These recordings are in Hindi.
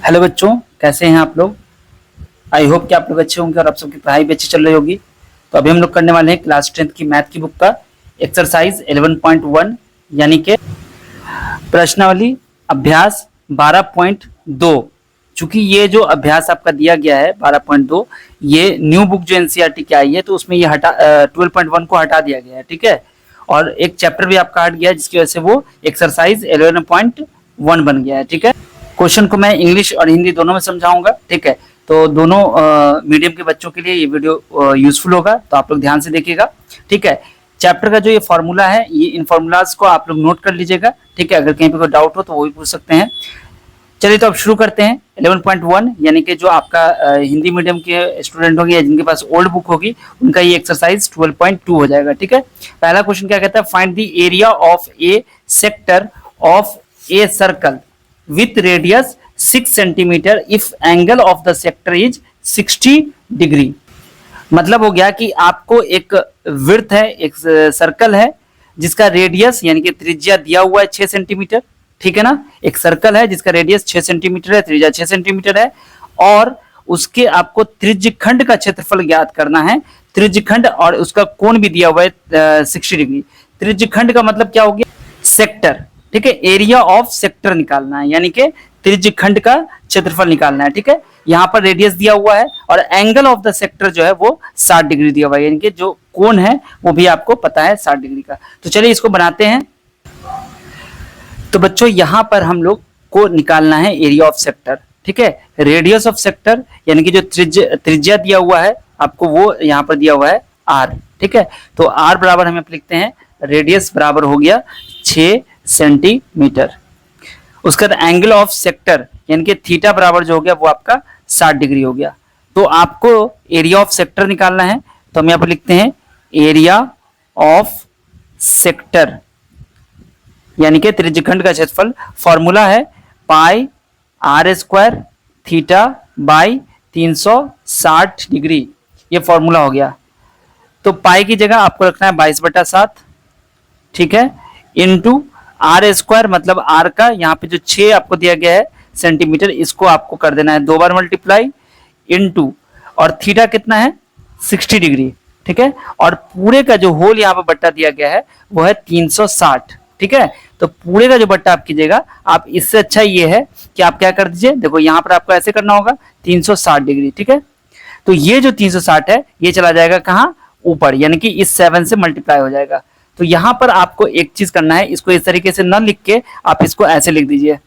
हेलो बच्चों, कैसे हैं आप लोग। आई होप कि आप लोग अच्छे होंगे और आप सबकी पढ़ाई भी अच्छी चल रही होगी। तो अभी हम लोग करने वाले हैं क्लास 10th की मैथ की बुक का एक्सरसाइज 11.1 यानी कि प्रश्नावली अभ्यास 12.2। चूंकि ये जो अभ्यास आपका दिया गया है 12.2, ये न्यू बुक जो एनसीईआरटी की आई है तो उसमें ये 12.1 को हटा दिया गया है, ठीक है। और एक चैप्टर भी आपका हट गया है जिसकी वजह से वो एक्सरसाइज 11.1 बन गया है, ठीक है। क्वेश्चन को मैं इंग्लिश और हिंदी दोनों में समझाऊंगा, ठीक है। तो दोनों मीडियम के बच्चों के लिए ये वीडियो यूजफुल होगा, तो आप लोग ध्यान से देखिएगा, ठीक है। चैप्टर का जो ये फॉर्मूला है, ये इन फॉर्मूलाज को आप लोग नोट कर लीजिएगा, ठीक है। अगर कहीं पे कोई डाउट हो तो वो भी पूछ सकते हैं। चलिए तो अब शुरू करते हैं। 11.1 यानी कि जो आपका हिंदी मीडियम के स्टूडेंट होंगे या जिनके पास ओल्ड बुक होगी उनका ये एक्सरसाइज 12.2 हो जाएगा, ठीक है। पहला क्वेश्चन क्या कहता है, find the area of A sector of a circle with radius 6 centimetre if angle of the sector is 60 degree. मतलब हो गया कि आपको एक विड्थ है, एक सर्कल है जिसका रेडियस यानी कि त्रिज्या दिया हुआ है 6 सेंटीमीटर, ठीक है ना। एक सर्कल है जिसका रेडियस 6 सेंटीमीटर है, त्रिज्या 6 सेंटीमीटर है, और उसके आपको त्रिज्यखंड का क्षेत्रफल ज्ञात करना है। त्रिज्यखंड और उसका कोण भी दिया हुआ है 60 डिग्री। त्रिज्यखंड का मतलब क्या हो गया, सेक्टर, ठीक है। एरिया ऑफ सेक्टर निकालना है यानी कि त्रिज्यखंड का क्षेत्रफल निकालना है, ठीक है। यहाँ पर रेडियस दिया हुआ है और एंगल ऑफ द सेक्टर जो है वो 60 डिग्री दिया हुआ है, यानी कि जो कोण है वो भी आपको पता है 60 डिग्री का। तो चलिए इसको बनाते हैं। तो बच्चों यहाँ पर हम लोग को निकालना है एरिया ऑफ सेक्टर, ठीक है। रेडियस ऑफ सेक्टर यानी कि जो त्रिज्या दिया हुआ है आपको वो यहाँ पर दिया हुआ है r, ठीक है। तो r बराबर हम लिखते हैं, रेडियस बराबर हो गया 6 सेंटीमीटर। उसका एंगल ऑफ सेक्टर यानी कि थीटा बराबर जो हो गया वो आपका 60 डिग्री हो गया। तो आपको एरिया ऑफ सेक्टर निकालना है, तो हम यहाँ पर लिखते हैं एरिया ऑफ सेक्टर यानी कि त्रिज्यखंड का क्षेत्रफल। फॉर्मूला है pi are square theta by 360 degree, ये फॉर्मूला हो गया। तो पाई की जगह आपको रखना है 22/7, ठीक है, इनटू आर स्क्वायर मतलब आर का यहाँ पे जो 6 आपको दिया गया है सेंटीमीटर, इसको आपको कर देना है 2 बार मल्टीप्लाई, इनटू और थीटा कितना है 60 डिग्री, ठीक है। और पूरे का जो होल यहाँ पे बट्टा दिया गया है वो है 360, ठीक है। तो पूरे का जो बट्टा आप कीजिएगा, आप इससे अच्छा ये है कि आप क्या कर दीजिए, देखो यहाँ पर आपको ऐसे करना होगा 360 डिग्री, ठीक है। तो ये जो 360 है ये चला जाएगा कहाँ, ऊपर, यानी कि इस 7 से मल्टीप्लाई हो जाएगा। तो यहाँ पर आपको एक चीज करना है, इसको इस तरीके से न लिख के आप इसको ऐसे लिख दीजिए।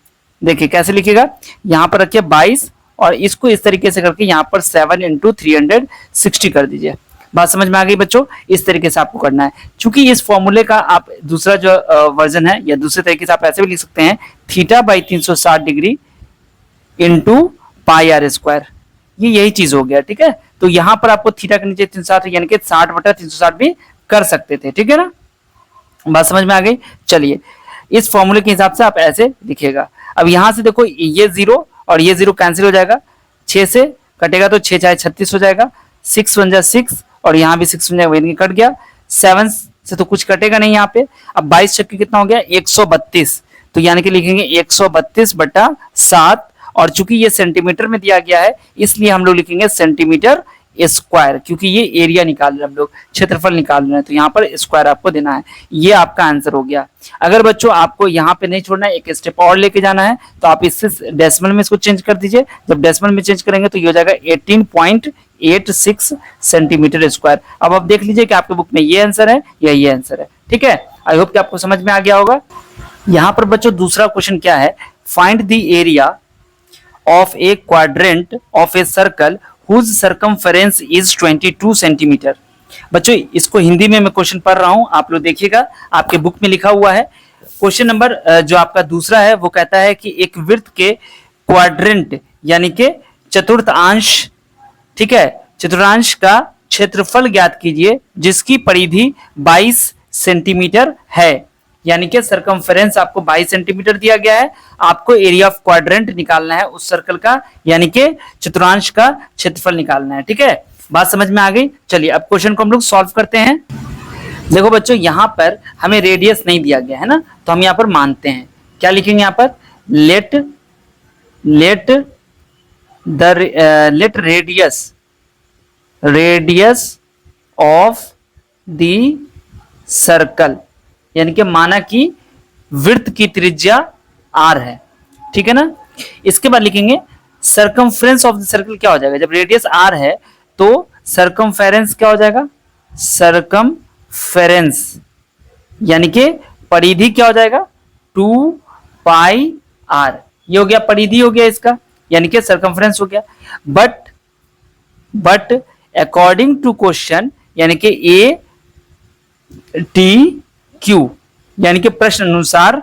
देखिए कैसे लिखिएगा, यहाँ पर रखिए 22 और इसको इस तरीके से करके यहाँ पर 7 × 360 कर दीजिए। बात समझ में आ गई बच्चों, इस तरीके से आपको करना है। चूंकि इस फॉर्मूले का आप दूसरा जो वर्जन है या दूसरे तरीके से आप ऐसे भी लिख सकते हैं, theta by 360 degree into pi are square, ये यही चीज हो गया, ठीक है। तो यहाँ पर आपको थीटा के नीचे 360 यानी कि 60/360 भी कर सकते थे, ठीक है ना। बात समझ में आ गई। चलिए इस फॉर्मूले के हिसाब से आप ऐसे लिखिएगा। अब यहां से देखो ये 0 और ये 0 कैंसिल हो जाएगा, 6 से कटेगा तो 6 × 36 हो जाएगा, 6 × 1 6 और यहाँ भी 6 हो जाएगा, कट गया। 7 से तो कुछ कटेगा नहीं यहाँ पे। अब 22 छक्के कितना हो गया 132, तो यानी कि लिखेंगे 132/7, और चूंकि ये सेंटीमीटर में दिया गया है इसलिए हम लोग लिखेंगे सेंटीमीटर स्क्वायर, क्योंकि ये एरिया निकाल रहे हैं हम लोग, क्षेत्रफल निकाल रहे हैं, तो यहाँ पर स्क्वायर आपको देना है। ये आपका आंसर हो गया। अगर बच्चों आपको यहाँ पे नहीं छोड़ना है, एक स्टेप और लेके जाना है, तो आप इससे डेसिमल में इसको चेंज कर दीजिए। जब डेसिमल में चेंज करेंगे तो ये हो जाएगा 18.86 सेंटीमीटर स्क्वायर। अब आप देख लीजिए कि आपके बुक में ये आंसर है या ये आंसर है, ठीक है। आई होप कि आपको समझ में आ गया होगा। यहाँ पर बच्चों दूसरा क्वेश्चन क्या है, find the area of A quadrant of a circle whose circumference is 22 centimetre. बच्चों इसको हिंदी में मैं क्वेश्चन पढ़ रहा हूं, आप लोग देखिएगा, आपके बुक में लिखा हुआ है। क्वेश्चन नंबर जो आपका दूसरा है वो कहता है कि एक वृत्त के क्वाड्रेंट यानी कि चतुर्थांश, ठीक है, चतुर्थांश का क्षेत्रफल ज्ञात कीजिए जिसकी परिधि 22 सेंटीमीटर है। यानी कि सर्कमफेरेंस आपको 22 सेंटीमीटर दिया गया है, आपको एरिया ऑफ क्वाड्रेंट निकालना है उस सर्कल का, यानी कि चतुर्थांश का क्षेत्रफल निकालना है, ठीक है। बात समझ में आ गई। चलिए अब क्वेश्चन को हम लोग सॉल्व करते हैं। देखो बच्चों यहाँ पर हमें रेडियस नहीं दिया गया है ना, तो हम यहाँ पर मानते हैं, क्या लिखेंगे यहाँ पर, let let radius of the circle, यानी कि माना कि वृत्त की त्रिज्या r है, ठीक है ना। इसके बाद लिखेंगे सरकमफ्रेंस ऑफ द सर्कल क्या हो जाएगा, जब रेडियस r है तो सरकमफेरेंस क्या हो जाएगा, सरकमफेरेंस यानी कि परिधि क्या हो जाएगा 2 पाई r, ये हो गया परिधि हो गया इसका, यानी कि सरकमफ्रेंस हो गया। बट अकॉर्डिंग टू क्वेश्चन यानी कि ए टी क्यू, यानी कि प्रश्न अनुसार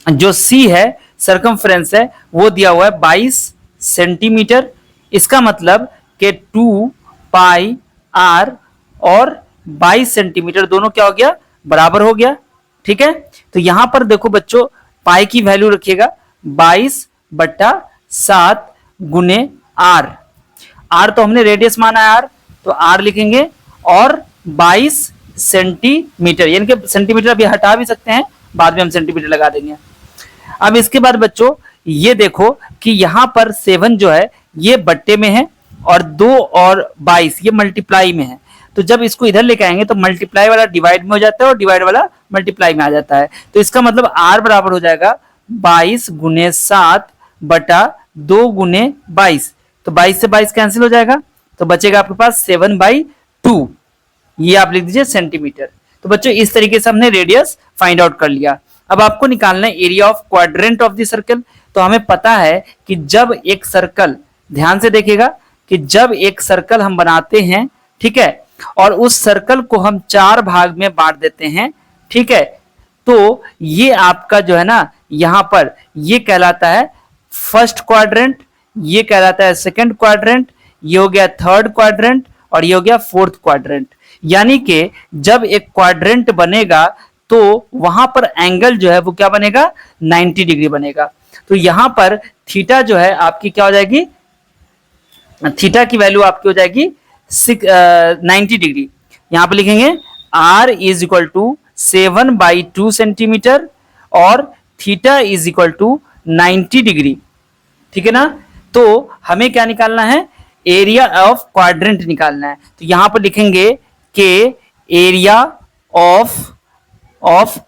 जो सी है सरकमफ्रेंस है वो दिया हुआ है 22 सेंटीमीटर। इसका मतलब कि 2 पाई आर और 22 सेंटीमीटर दोनों क्या हो गया, बराबर हो गया, ठीक है। तो यहां पर देखो बच्चों पाई की वैल्यू रखिएगा 22/7 गुने आर, आर तो हमने रेडियस माना है आर, तो आर लिखेंगे और 22 सेंटीमीटर, यानी कि सेंटीमीटर अभी हटा भी सकते हैं, बाद में हम सेंटीमीटर लगा देंगे। अब इसके बाद बच्चों ये देखो कि यहां पर 7 जो है ये बट्टे में है और 2 और 22 ये मल्टीप्लाई में है, तो जब इसको इधर लेके आएंगे तो मल्टीप्लाई वाला डिवाइड में हो जाता है और डिवाइड वाला मल्टीप्लाई में आ जाता है। तो इसका मतलब आर बराबर हो जाएगा 22 गुने 7 बटा 2 गुने 22, तो 22 से 22 कैंसिल हो जाएगा, तो बचेगा आपके पास 7/2, ये आप लिख दीजिए सेंटीमीटर। तो बच्चों इस तरीके से हमने रेडियस फाइंड आउट कर लिया। अब आपको निकालना है area of quadrant of the circle. तो हमें पता है कि जब एक सर्कल, ध्यान से देखिएगा कि जब एक सर्कल हम बनाते हैं, ठीक है, और उस सर्कल को हम 4 भाग में बांट देते हैं, ठीक है, तो ये आपका जो है ना यहां पर ये कहलाता है फर्स्ट क्वाड्रेंट, ये कहलाता है सेकंड क्वाड्रेंट, ये हो गया थर्ड क्वाड्रेंट और ये हो गया फोर्थ क्वाड्रेंट। यानी कि जब एक क्वाड्रेंट बनेगा तो वहां पर एंगल जो है वो क्या बनेगा, 90 डिग्री बनेगा। तो यहां पर थीटा जो है आपकी क्या हो जाएगी, थीटा की वैल्यू आपकी हो जाएगी 90 डिग्री। यहां पर लिखेंगे r is equal to 7/2 centimetre और theta is equal to 90 degree, ठीक है ना। तो हमें क्या निकालना है, एरिया ऑफ क्वाड्रेंट निकालना है। तो यहां पर लिखेंगे कि एरिया ऑफ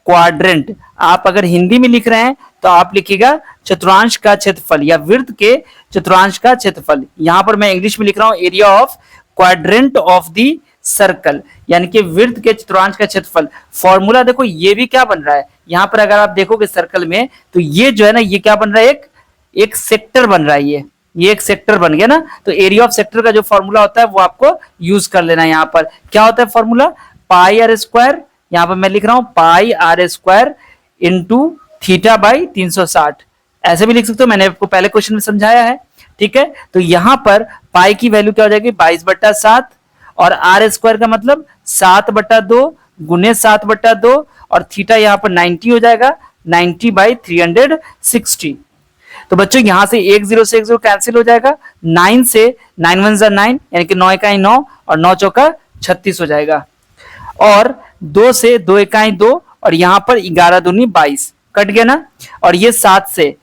क्वाड्रेंट, आप अगर हिंदी में लिख रहे हैं तो आप लिखिएगा चतुर्थांश का क्षेत्रफल या वृत्त के चतुर्थांश का क्षेत्रफल। यहां पर मैं इंग्लिश में लिख रहा हूं area of quadrant of the circle, यानी कि वृत्त के चतुर्थांश का क्षेत्रफल। फॉर्मूला देखो ये भी क्या बन रहा है, यहां पर अगर आप देखोगे सर्कल में तो ये जो है ना ये क्या बन रहा है, एक सेक्टर बन रहा है, ये एक सेक्टर बन गया ना। तो एरिया ऑफ सेक्टर का जो फॉर्मूला होता है वो आपको यूज कर लेना है। यहाँ पर क्या होता है फॉर्मूला, पाई आर स्क्वायर, यहां पर मैं लिख रहा हूं pi are square into theta by 360, ऐसे भी लिख सकते हो, मैंने आपको पहले क्वेश्चन में समझाया है, ठीक है। तो यहां पर पाई की वैल्यू क्या हो जाएगी 22/7 और आर स्क्वायर का मतलब 7/2 गुने 7/2 और थीटा यहां पर 90 हो जाएगा, 90/360। तो बच्चों यहां से 1 0 से 1 0 कैंसिल हो जाएगा, 9 से 9 1 9 यानी कि 9 इकाई 9 और 9 चौका 36 हो जाएगा, और 2 से 2 इकाई 2 और यहां पर 11 दूनी 22 कट गया ना, और ये 7 से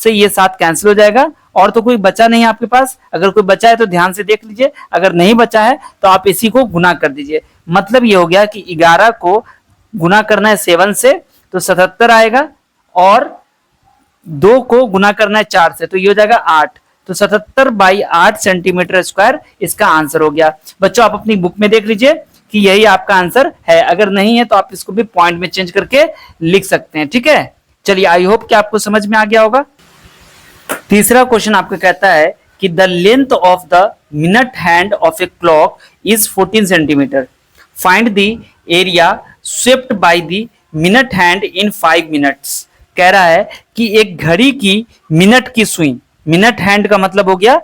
ये 7 कैंसिल हो जाएगा। और तो कोई बचा नहीं आपके पास, अगर कोई बचा है तो ध्यान से देख लीजिए, अगर नहीं बचा है तो आप इसी को गुना कर दीजिए। मतलब ये हो गया कि 11 को गुना करना है 7 से तो 77 आएगा, और 2 को गुना करना है 4 से तो ये हो जाएगा 8, तो 77/8 सेंटीमीटर स्क्वायर इसका आंसर हो गया। बच्चों आप अपनी बुक में देख लीजिए कि यही आपका आंसर है, अगर नहीं है तो आप इसको भी पॉइंट में चेंज करके लिख सकते हैं, ठीक है। चलिए आई होप कि आपको समझ में आ गया होगा। तीसरा क्वेश्चन आपको कहता है कि the length of the minute hand of a clock is 14 centimetre, find the area swept by the minute hand in 5 minutes. कह रहा है कि एक घड़ी की मिनट की सुई, मिनट हैंड का मतलब हो गया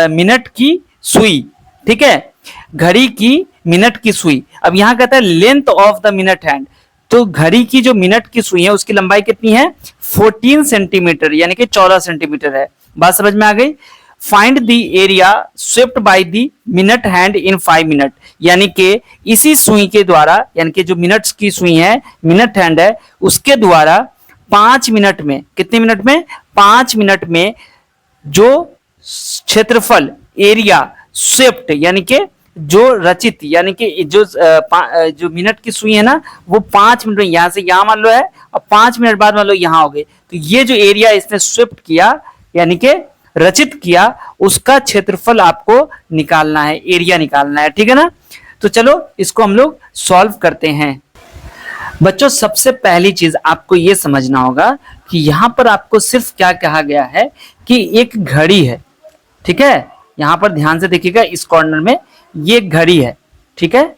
मिनट की सुई, ठीक है, घड़ी की मिनट की सुई। अब यहां कहता है length of the minute hand, तो घड़ी की जो मिनट की सुई है उसकी लंबाई कितनी है 14 सेंटीमीटर यानी कि 14 सेंटीमीटर है। बात समझ में आ गई। Find the area swept by the minute hand in 5 minute, यानी कि इसी सुई के द्वारा, यानी कि जो मिनट्स की सुई है मिनट हैंड है उसके द्वारा 5 मिनट में, कितने मिनट में 5 मिनट में जो क्षेत्रफल, एरिया स्वेप्ट यानी कि जो रचित, यानी कि जो मिनट की सुई है ना वो 5 मिनट में यहां से यहां मान लो है और 5 मिनट बाद मान लो यहां हो गए, तो ये जो एरिया इसने स्वेप्ट किया यानी कि रचित किया उसका क्षेत्रफल आपको निकालना है, एरिया निकालना है, ठीक है ना। तो चलो इसको हम लोग सॉल्व करते हैं। बच्चों सबसे पहली चीज आपको यह समझना होगा कि यहां पर आपको सिर्फ क्या कहा गया है कि एक घड़ी है, ठीक है। यहां पर ध्यान से देखिएगा, इस कॉर्नर में ये एक घड़ी है, ठीक है।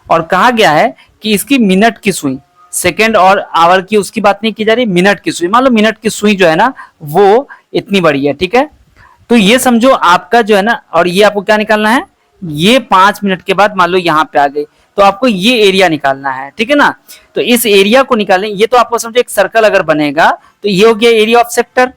और कहा गया है कि इसकी मिनट की सुई, सेकंड और आवर की उसकी बात नहीं की जा रही, मिनट की सुई, मान लो मिनट की सुई जो है ना वो इतनी बड़ी है, ठीक है। तो ये समझो आपका जो है ना, और ये आपको क्या निकालना है, ये 5 मिनट के बाद मान लो यहाँ पे आ गई, तो आपको ये एरिया निकालना है, ठीक है ना। तो इस एरिया को निकालने, ये तो आपको समझो एक सर्कल अगर बनेगा तो ये हो गया area of sector,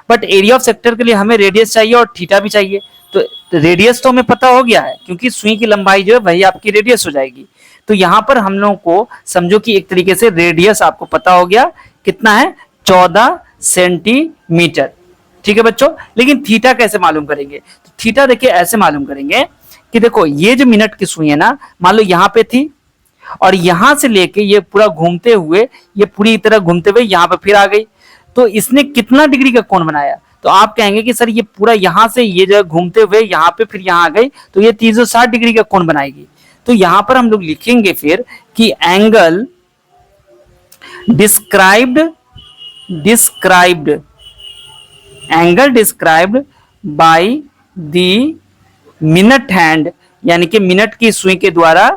but area of sector के लिए हमें रेडियस चाहिए और थीटा भी चाहिए। तो रेडियस तो हमें पता हो गया है क्योंकि सुई की लंबाई जो है वही आपकी रेडियस हो जाएगी। तो यहां पर हम लोगों को समझो कि एक तरीके से रेडियस आपको पता हो गया कितना है, 14 सेंटीमीटर, ठीक है बच्चों। लेकिन थीटा कैसे मालूम करेंगे, तो थीटा देखिए ऐसे मालूम करेंगे कि देखो ये जो मिनट की सुई है ना, मान लो यहां पे थी और यहां से लेके ये पूरा घूमते हुए, ये पूरी तरह घूमते हुए यहां पे फिर आ गई, तो इसने कितना डिग्री का कोण बनाया। तो आप कहेंगे कि सर ये पूरा यहां से ये जो घूमते हुए यहां पे फिर यहां आ गई, तो ये 360 डिग्री का कोण बनाएगी। तो यहां पर हम लोग लिखेंगे फिर कि angle described by the minute hand, यानी कि मिनट की सुई के द्वारा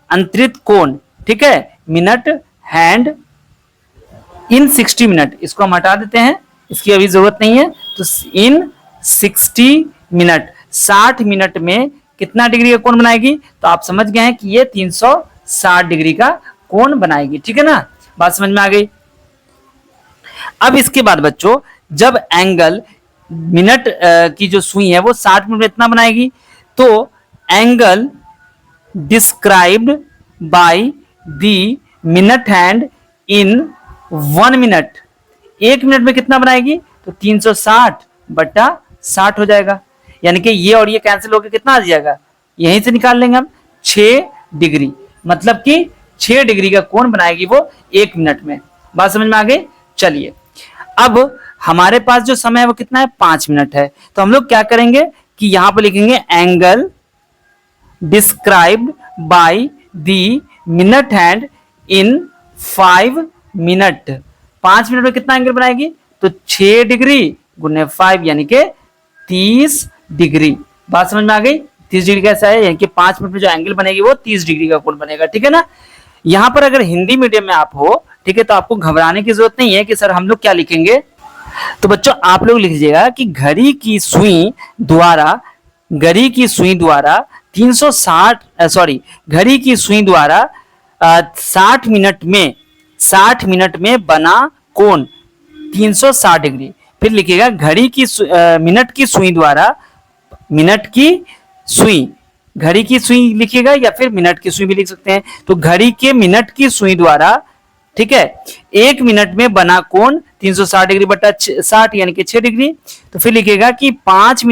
अंतरित कोण, ठीक है, मिनट हैंड इन 60 मिनट, इसको हम हटा देते हैं, इसकी अभी जरूरत नहीं है। तो इन 60 मिनट, 60 मिनट में कितना डिग्री का कोण बनाएगी, तो आप समझ गए हैं कि ये 360 डिग्री का कोण बनाएगी, ठीक है ना, बात समझ में आ गई। अब इसके बाद बच्चों जब एंगल मिनट की जो सुई है वो 60 मिनट में इतना बनाएगी, तो angle described by the minute hand in 1 minute, 1 minute में कितना बनाएगी, तो 360 बटा 60 हो जाएगा, यानी कि ये और ये कैंसिल होकर कितना आ जाएगा, यहीं से निकाल लेंगे हम 6 डिग्री, मतलब कि 6 डिग्री का कोण बनाएगी वो 1 मिनट में। बात समझ में आ गई। चलिए अब हमारे पास जो समय है वो कितना है, 5 मिनट है, तो हम लोग क्या करेंगे कि यहां पर लिखेंगे angle described by the minute hand in 5 minute, 5 minute में कितना एंगल बनाएगी, तो 6 डिग्री गुने 5 यानी कि 30 डिग्री। बात समझ में आ गई। 30 डिग्री कैसा है, यानी कि 5 मिनट में जो एंगल बनेगी वो 30 डिग्री का कोण बनेगा, ठीक है ना। यहां पर अगर हिंदी मीडियम में आप हो, ठीक है, तो आपको घबराने की जरूरत नहीं है कि सर हम लोग क्या लिखेंगे। तो बच्चों आप लोग लिख लीजिएगा कि घड़ी की सुई द्वारा 60 मिनट में बना कोण 360 डिग्री। फिर लिखिएगा घड़ी की मिनट की सुई द्वारा, घड़ी की सुई लिखिएगा या फिर मिनट की सुई भी लिख सकते हैं। तो घड़ी के मिनट की सुई द्वारा, ठीक है, 1 मिनट में बना कोण 360 डिग्री बटा 60 यानी कि 6 डिग्री। तो फिर लिखिएगा कि 5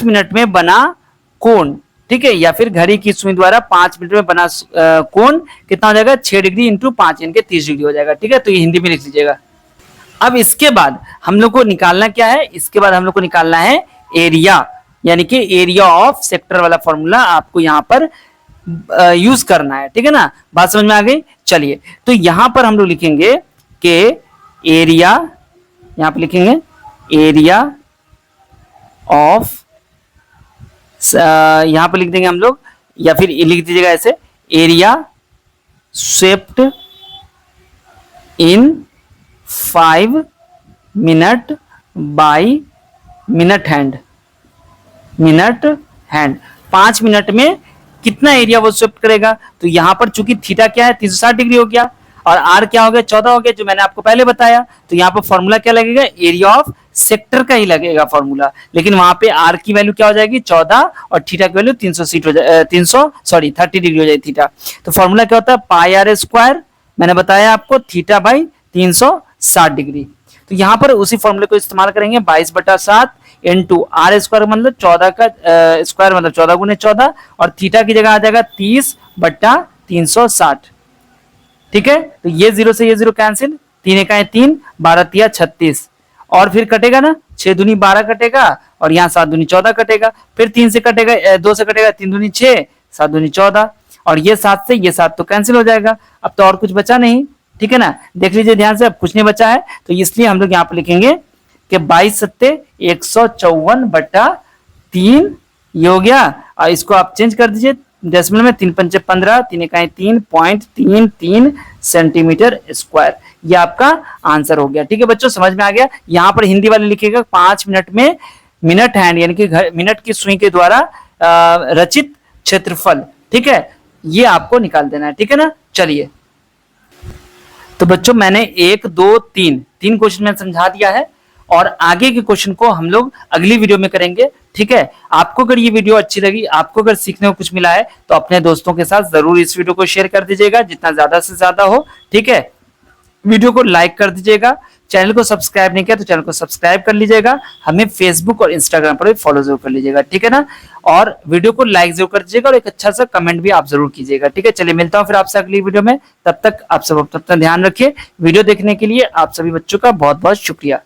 मिनट में बना कोण, ठीक है, या फिर घड़ी की सुई द्वारा 5 मिनट में बना कोण कितना हो जाएगा, 6 डिग्री इंटू 5 यानी कि 30 डिग्री हो जाएगा, ठीक है। तो ये हिंदी में लिख लीजिएगा। अब इसके बाद हम लोग को निकालना क्या है, इसके बाद हम लोग को निकालना है एरिया, यानी कि एरिया ऑफ सेक्टर वाला फॉर्मूला आपको यहाँ पर यूज करना है, ठीक है ना। बात समझ में आ गई। चलिए तो यहां पर हम लोग लिखेंगे कि एरिया, यहां पर लिखेंगे एरिया ऑफ, यहां पर लिख देंगे हम लोग या फिर लिख दीजिएगा ऐसे, area swept in 5 minute by minute hand. 5 minute में कितना एरिया वो स्वेप्ट करेगा। तो यहां पर चूंकि थीटा क्या है 360 डिग्री हो गया और आर क्या हो गया 14 हो गया, जो मैंने आपको पहले बताया। तो यहाँ पर फॉर्मूला क्या लगेगा, एरिया ऑफ सेक्टर का ही लगेगा फॉर्मूला, लेकिन वहां पे आर की वैल्यू क्या हो जाएगी 14 और थीटा की वैल्यू 30 डिग्री हो जाएगी थीटा। तो फॉर्मूला क्या होता है, पाई आर स्क्वायर, मैंने बताया आपको, थीटा बाई 360 डिग्री। तो यहाँ पर उसी फॉर्मूले को इस्तेमाल करेंगे, 22/7 इंटू आर स्क्वायर मतलब 14 का स्क्वायर मतलब 14 गुने 14, और थीटा की जगह आ जाएगा 30/360। ठीक है, तो ये 0 से ये 0 कैंसिल, 3 एकाएं 3, 12 तिया 36, और फिर कटेगा ना, 6 दूनी 12 कटेगा, और यहाँ 7 दूनी 14 कटेगा, फिर 3 से कटेगा, 2 से कटेगा, 3 दूनी 6, 7 दूनी 14, और ये 7 से ये 7 तो कैंसिल हो जाएगा। अब तो और कुछ बचा नहीं, ठीक है ना, देख लीजिए ध्यान से, अब कुछ नहीं बचा है, तो इसलिए हम लोग यहाँ पर लिखेंगे कि 22 सत्ते 154/3, ये हो गया। और इसको आप चेंज कर दीजिए डेसिमल में, 3 पंचे 15, 3 इकाई 3.33 सेंटीमीटर स्क्वायर, ये आपका आंसर हो गया। ठीक है बच्चों, समझ में आ गया। यहाँ पर हिंदी वाले लिखेगा 5 मिनट में मिनट हैंड यानी कि मिनट की सुई के द्वारा रचित क्षेत्रफल। ठीक है, ये आपको निकाल देना है। ठीक है ना, चलिए तो बच्चों मैंने 1 2 3 क्वेश्चन में समझा दिया है, और आगे के क्वेश्चन को हम लोग अगली वीडियो में करेंगे। ठीक है, आपको अगर ये वीडियो अच्छी लगी, आपको अगर सीखने को कुछ मिला है, तो अपने दोस्तों के साथ जरूर इस वीडियो को शेयर कर दीजिएगा, जितना ज्यादा से ज्यादा हो। ठीक है, वीडियो को लाइक कर दीजिएगा, चैनल को सब्सक्राइब नहीं किया तो चैनल को सब्सक्राइब कर लीजिएगा, हमें फेसबुक और इंस्टाग्राम पर भी फॉलो जरूर कर लीजिएगा। ठीक है ना, और वीडियो को लाइक जरूर कर दीजिएगा, और एक अच्छा सा कमेंट भी आप जरूर कीजिएगा। ठीक है, चलिए मिलता हूं फिर आपसे अगली वीडियो में, तब तक आप सब अपना ध्यान रखिए। वीडियो देखने के लिए आप सभी बच्चों का बहुत बहुत शुक्रिया।